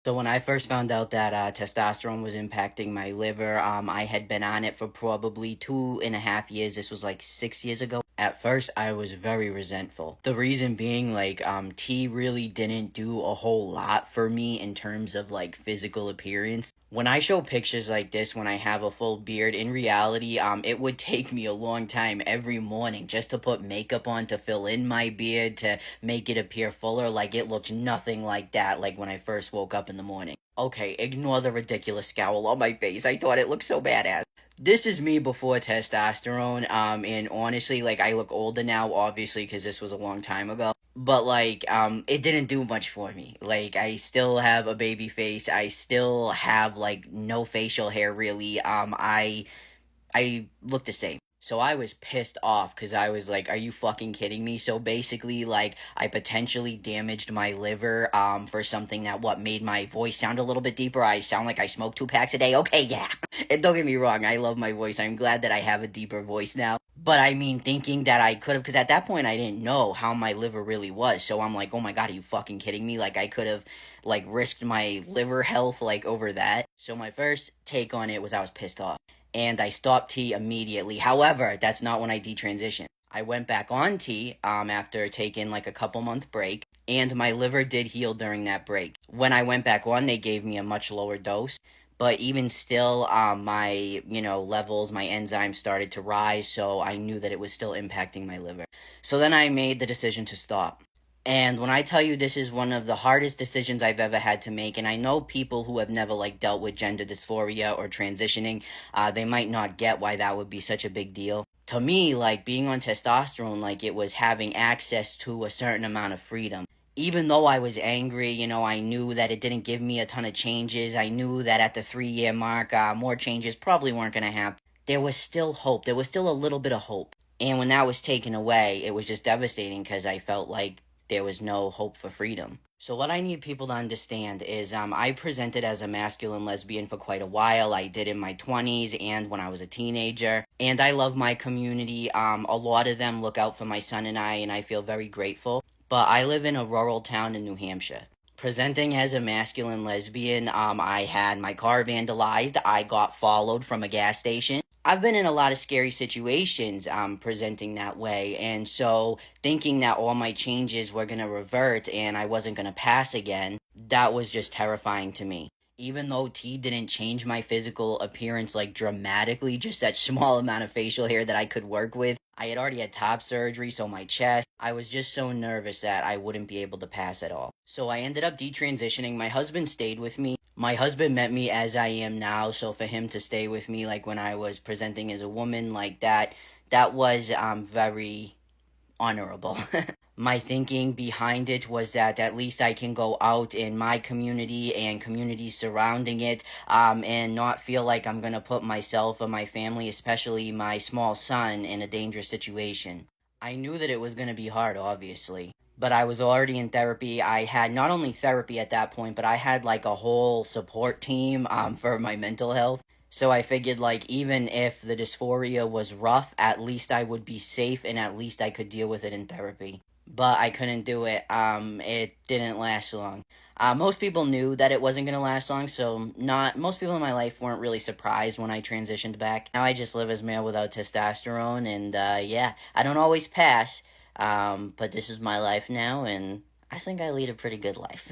So when I first found out that testosterone was impacting my liver, I had been on it for probably 2.5 years. This was like 6 years ago. At first, I was very resentful. The reason being, like, tea really didn't do a whole lot for me in terms of like physical appearance. When I show pictures like this, when I have a full beard, in reality, it would take me a long time every morning just to put makeup on to fill in my beard to make it appear fuller. Like it looked nothing like that, like when I first woke up in the morning. Okay, ignore the ridiculous scowl on my face. I thought it looked so badass. This is me before testosterone, and honestly, like, I look older now, obviously, because this was a long time ago. But, like, it didn't do much for me. Like, I still have a baby face. I still have, like, no facial hair, really. I look the same. So I was pissed off because I was like, are you fucking kidding me? So basically, like, I potentially damaged my liver for something that what made my voice sound a little bit deeper. I sound like I smoke 2 packs a day. Okay, yeah. And don't get me wrong, I love my voice. I'm glad that I have a deeper voice now. But I mean, thinking that I could have, because at that point I didn't know how my liver really was. So I'm like, oh my god, are you fucking kidding me? Like, I could have, like, risked my liver health, like, over that. So my first take on it was I was pissed off and I stopped tea immediately. However, that's not when I detransitioned. I went back on tea after taking like a couple month break, and my liver did heal during that break. When I went back on, they gave me a much lower dose, but even still, my levels, my enzymes started to rise, so I knew that it was still impacting my liver. So then I made the decision to stop. And when I tell you this is one of the hardest decisions I've ever had to make, and I know people who have never like dealt with gender dysphoria or transitioning, they might not get why that would be such a big deal. To me, like being on testosterone, like it was having access to a certain amount of freedom. Even though I was angry, I knew that it didn't give me a ton of changes. I knew that at the 3 year mark, more changes probably weren't going to happen. There was still hope. There was still a little bit of hope. And when that was taken away, it was just devastating because I felt like there was no hope for freedom. So what I need people to understand is I presented as a masculine lesbian for quite a while. I did in my 20s and when I was a teenager. And I love my community. A lot of them look out for my son and I feel very grateful. But I live in a rural town in New Hampshire. Presenting as a masculine lesbian, I had my car vandalized. I got followed from a gas station. I've been in a lot of scary situations presenting that way, and so thinking that all my changes were going to revert and I wasn't going to pass again, that was just terrifying to me. Even though tea didn't change my physical appearance like dramatically, just that small amount of facial hair that I could work with, I had already had top surgery, so my chest, I was just so nervous that I wouldn't be able to pass at all. So I ended up detransitioning. My husband stayed with me. My husband met me as I am now, so for him to stay with me, like when I was presenting as a woman like that, that was very honorable. My thinking behind it was that at least I can go out in my community and communities surrounding it and not feel like I'm going to put myself or my family, especially my small son, in a dangerous situation. I knew that it was going to be hard, obviously. But I was already in therapy. I had not only therapy at that point, but I had like a whole support team for my mental health. So I figured, like, even if the dysphoria was rough, at least I would be safe and at least I could deal with it in therapy. But I couldn't do it. It didn't last long. Most people knew that it wasn't going to last long, so not most people in my life weren't really surprised when I transitioned back. Now I just live as male without testosterone, and yeah, I don't always pass, but this is my life now, and I think I lead a pretty good life.